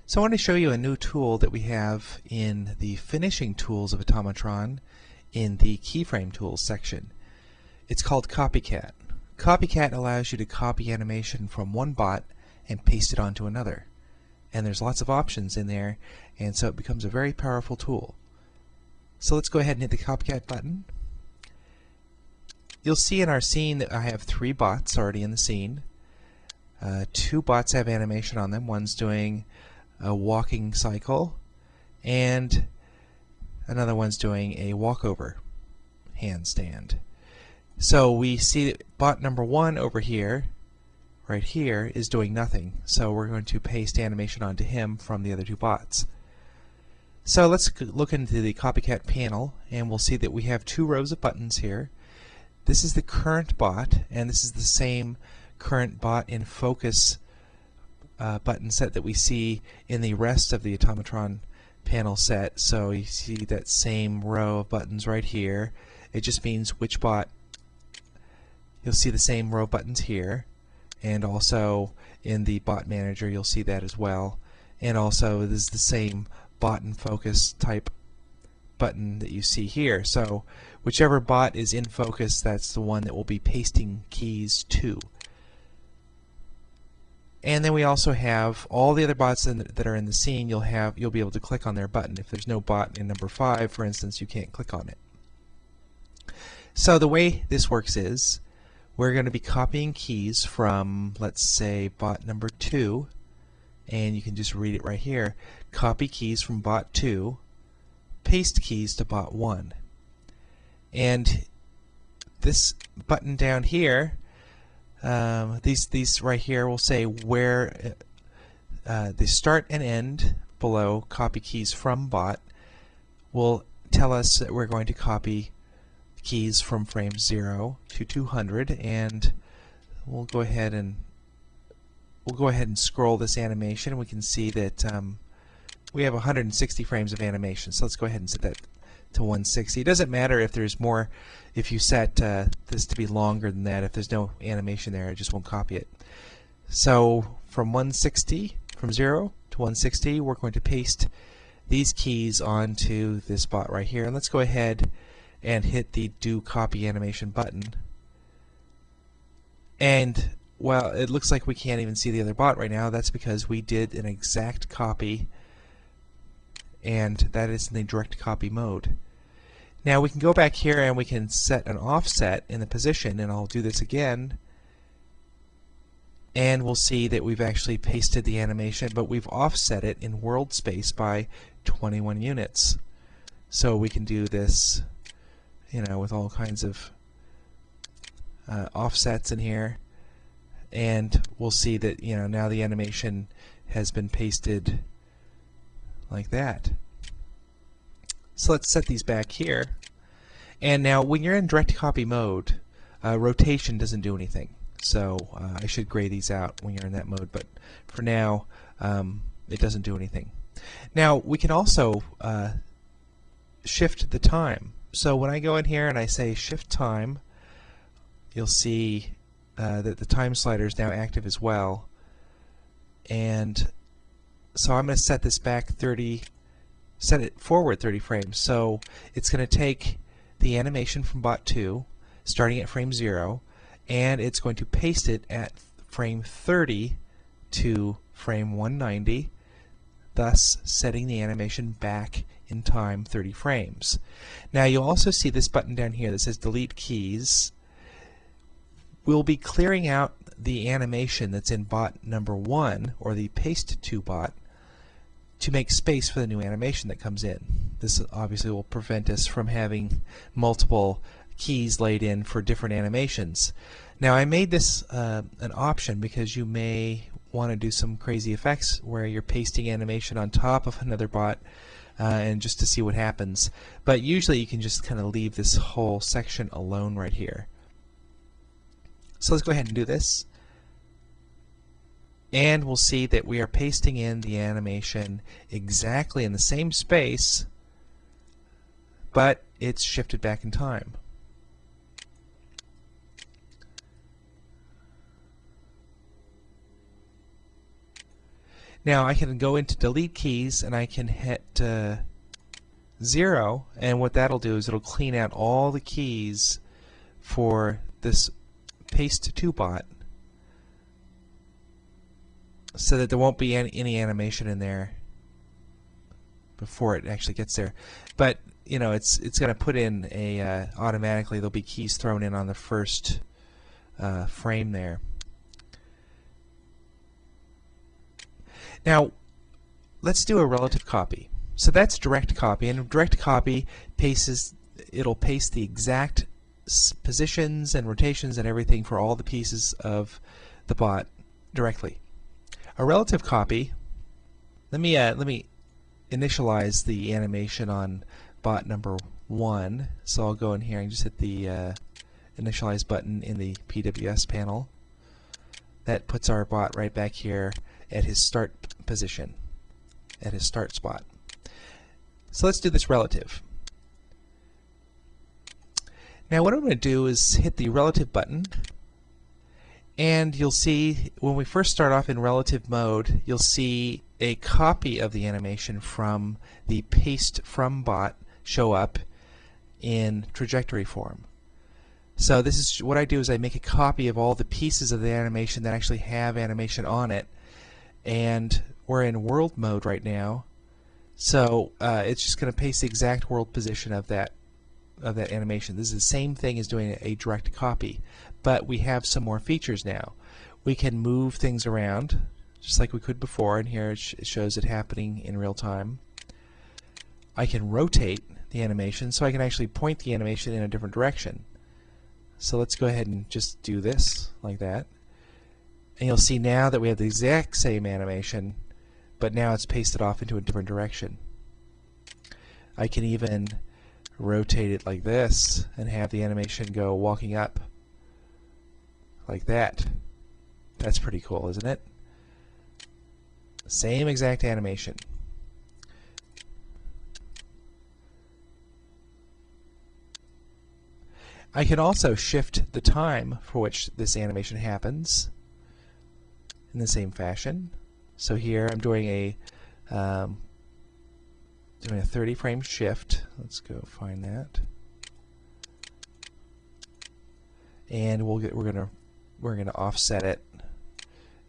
So I want to show you a new tool that we have in the finishing tools of Automatron in the keyframe tools section. It's called CopyCat. CopyCat allows you to copy animation from one bot and paste it onto another. And there's lots of options in there, and so it becomes a very powerful tool. So let's go ahead and hit the CopyCat button. You'll see in our scene that I have 3 bots already in the scene. 2 bots have animation on them. One's doing a walking cycle, and another one's doing a walkover handstand. So we see that bot number 1 over here, right here, is doing nothing. So we're going to paste animation onto him from the other 2 bots. So let's look into the CopyCat panel, and we'll see that we have 2 rows of buttons here. This is the current bot, and this is the same current bot in focus button set that we see in the rest of the Automatron panel set. So you see that same row of buttons right here. It just means which bot. You'll see the same row of buttons here, and also in the bot manager you'll see that as well. And also this is the same bot and focus type button that you see here. So whichever bot is in focus, that's the one that we'll be pasting keys to. And then we also have all the other bots that are in the scene. You'll be able to click on their button. If there's no bot in number 5, for instance, you can't click on it. So the way this works is we're going to be copying keys from, let's say, bot number 2, and you can just read it right here. Copy keys from bot 2, paste keys to bot 1. And this button down here, these right here will say where the start and end below copy keys from bot will tell us that we're going to copy keys from frame 0 to 200, and we'll go ahead and scroll this animation. We can see that we have 160 frames of animation. So let's go ahead and set that to 160. It doesn't matter if there's more, if you set this to be longer than that. If there's no animation there, it just won't copy it. So from 160, from 0 to 160, we're going to paste these keys onto this bot right here. And let's go ahead and hit the Do Copy Animation button. And well, it looks like we can't even see the other bot right now. That's because we did an exact copy, and that is in the direct copy mode. Now we can go back here and we can set an offset in the position, and I'll do this again, and we'll see that we've actually pasted the animation, but we've offset it in world space by 21 units. So we can do this, with all kinds of offsets in here, and we'll see that now the animation has been pasted like that. So let's set these back here. And now when you're in direct copy mode, rotation doesn't do anything. So I should gray these out when you're in that mode, but for now it doesn't do anything. Now we can also shift the time. So when I go in here and I say shift time, you'll see that the time slider is now active as well. And so I'm going to set this back set it forward 30 frames. So it's going to take the animation from bot 2, starting at frame 0, and it's going to paste it at frame 30 to frame 190, thus setting the animation back in time 30 frames. Now you'll also see this button down here that says Delete Keys. We'll be clearing out the animation that's in bot number 1, or the paste to bot, to make space for the new animation that comes in. This obviously will prevent us from having multiple keys laid in for different animations. Now I made this an option because you may want to do some crazy effects where you're pasting animation on top of another bot and just to see what happens. But usually you can just kind of leave this whole section alone right here. So let's go ahead and do this. And we'll see that we are pasting in the animation exactly in the same space, but it's shifted back in time. Now I can go into delete keys and I can hit 0, and what that'll do is it'll clean out all the keys for this paste to bot so that there won't be any animation in there before it actually gets there. But you know, it's going to put in a automatically there'll be keys thrown in on the first frame there. Now let's do a relative copy. So that's direct copy, and direct copy it'll paste the exact positions and rotations and everything for all the pieces of the bot directly. A relative copy, let me initialize the animation on bot number 1. So I'll go in here and just hit the initialize button in the PWS panel. That puts our bot right back here at his start position, at his start spot. So let's do this relative. Now what I'm going to do is hit the relative button, and you'll see when we first start off in relative mode, you'll see a copy of the animation from the paste from bot show up in trajectory form. So this is what I do, is I make a copy of all the pieces of the animation that actually have animation on it, and we're in world mode right now, so it's just going to paste the exact world position of that animation. This is the same thing as doing a direct copy, but we have some more features now. We can move things around just like we could before, and here it shows it happening in real time. I can rotate the animation, so I can actually point the animation in a different direction. So let's go ahead and just do this like that, and you'll see now that we have the exact same animation, but now it's pasted off into a different direction. I can even rotate it like this and have the animation go walking up like that. That's pretty cool, isn't it? Same exact animation. I can also shift the time for which this animation happens in the same fashion. So here I'm doing a 30 frame shift. Let's go find that, and we're gonna offset it,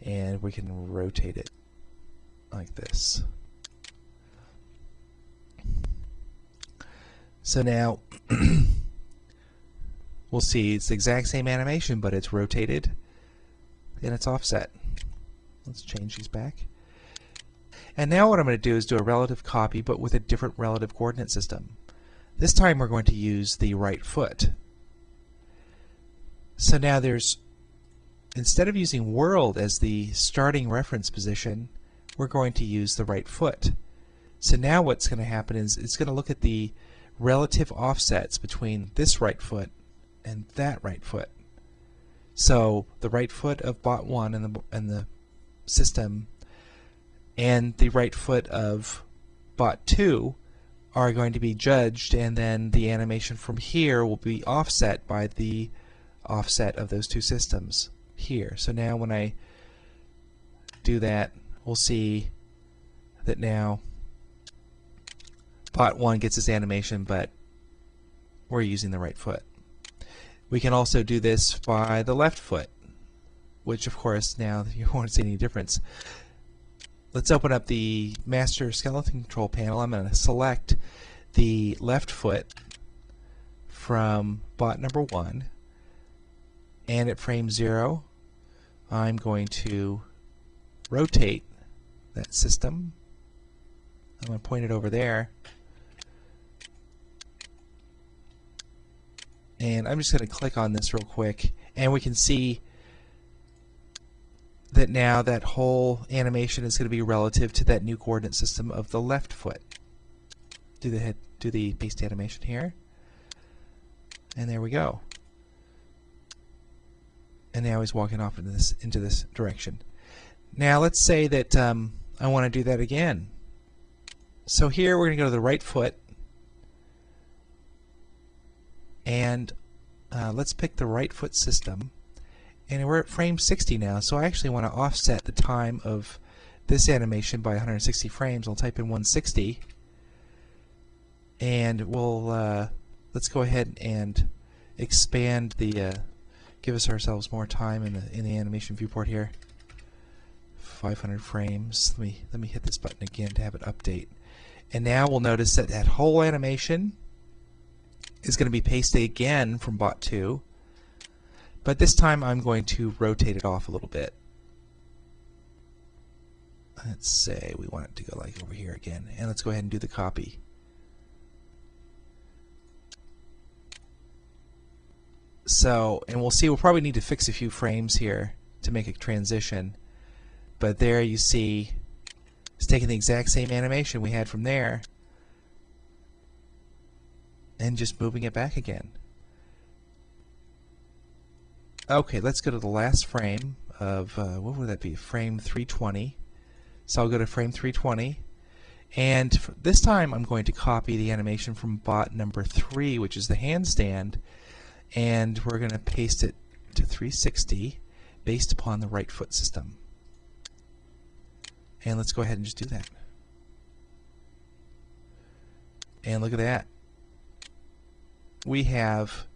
and we can rotate it like this. So now we'll see it's the exact same animation, but it's rotated and it's offset. Let's change these back. And now what I'm going to do is do a relative copy, but with a different relative coordinate system. This time we're going to use the right foot. So now instead of using world as the starting reference position, we're going to use the right foot. So now what's going to happen is it's going to look at the relative offsets between this right foot and that right foot. So the right foot of bot 1 and the system and the right foot of bot 2 are going to be judged, and then the animation from here will be offset by the offset of those two systems here. So now when I do that, we'll see that now bot 1 gets its animation, but we're using the right foot. We can also do this by the left foot, which of course now you won't see any difference. Let's open up the master skeleton control panel. I'm going to select the left foot from bot number 1, and at frame 0 I'm going to rotate that system. I'm going to point it over there, and I'm just going to click on this real quick, and we can see that now that whole animation is going to be relative to that new coordinate system of the left foot. Do the paste animation here, and there we go. And now he's walking off into this direction. Now let's say that I want to do that again. So here we're going to go to the right foot, and let's pick the right foot system, and we're at frame 60 now, so I actually want to offset the time of this animation by 160 frames. I'll type in 160, and we'll let's go ahead and expand the give ourselves more time in the animation viewport here. 500 frames. Let me hit this button again to have it update. And now we'll notice that that whole animation is going to be pasted again from bot 2, but this time I'm going to rotate it off a little bit. Let's say we want it to go like over here again, and let's go ahead and do the copy. So, and we'll see, we'll probably need to fix a few frames here to make a transition, but there you see it's taking the exact same animation we had from there and just moving it back again. Okay, let's go to the last frame of, what would that be, frame 320. So I'll go to frame 320, and this time I'm going to copy the animation from bot number 3, which is the handstand, and we're going to paste it to 360 based upon the right foot system. And let's go ahead and just do that. And look at that. We have,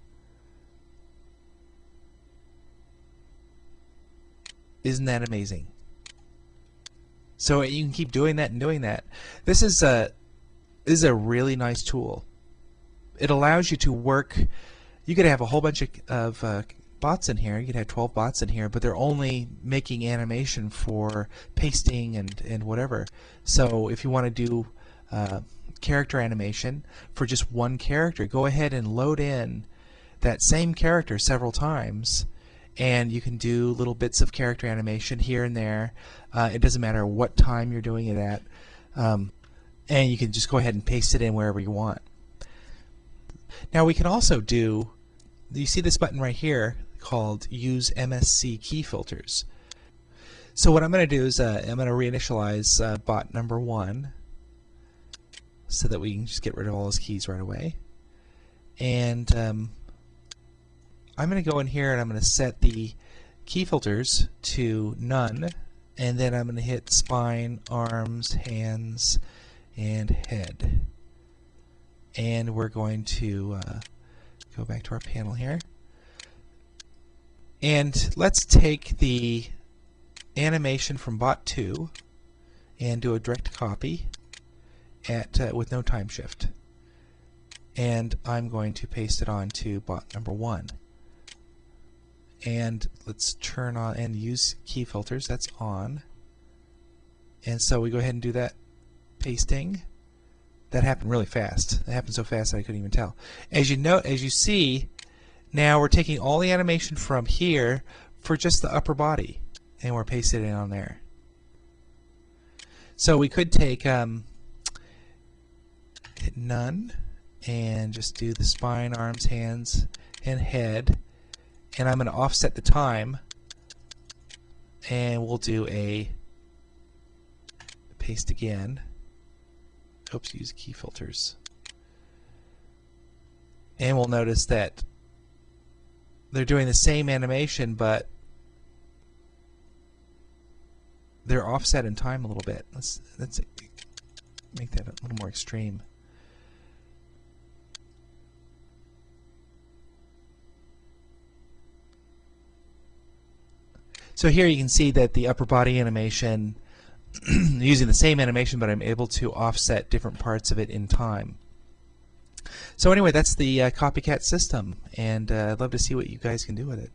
isn't that amazing? So you can keep doing that and doing that. This is a really nice tool. It allows you to work. You could have a whole bunch of bots in here. You could have 12 bots in here, but they're only making animation for pasting and whatever. So if you want to do character animation for just one character, go ahead and load in that same character several times, and you can do little bits of character animation here and there. It doesn't matter what time you're doing it at, and you can just go ahead and paste it in wherever you want. Now we can also do, you see this button right here called Use MSC Key Filters. So what I'm going to do is I'm going to reinitialize bot number 1 so that we can just get rid of all those keys right away. And I'm going to go in here and I'm going to set the key filters to none, and then I'm going to hit spine, arms, hands, and head. And we're going to go back to our panel here. And let's take the animation from bot 2 and do a direct copy at with no time shift. And I'm going to paste it on to bot number 1. And let's turn on and use key filters. That's on. And so we go ahead and do that pasting. That happened really fast. That happened so fast that I couldn't even tell. As you see, now we're taking all the animation from here for just the upper body, and we're pasting it on there. So we could take hit none and just do the spine, arms, hands, and head, and I'm going to offset the time, and we'll do a paste again. Oops, use key filters. And we'll notice that they're doing the same animation, but they're offset in time a little bit. Let's make that a little more extreme. So here you can see that the upper body animation, using the same animation, but I'm able to offset different parts of it in time. So anyway, that's the CopyCat system, and I'd love to see what you guys can do with it.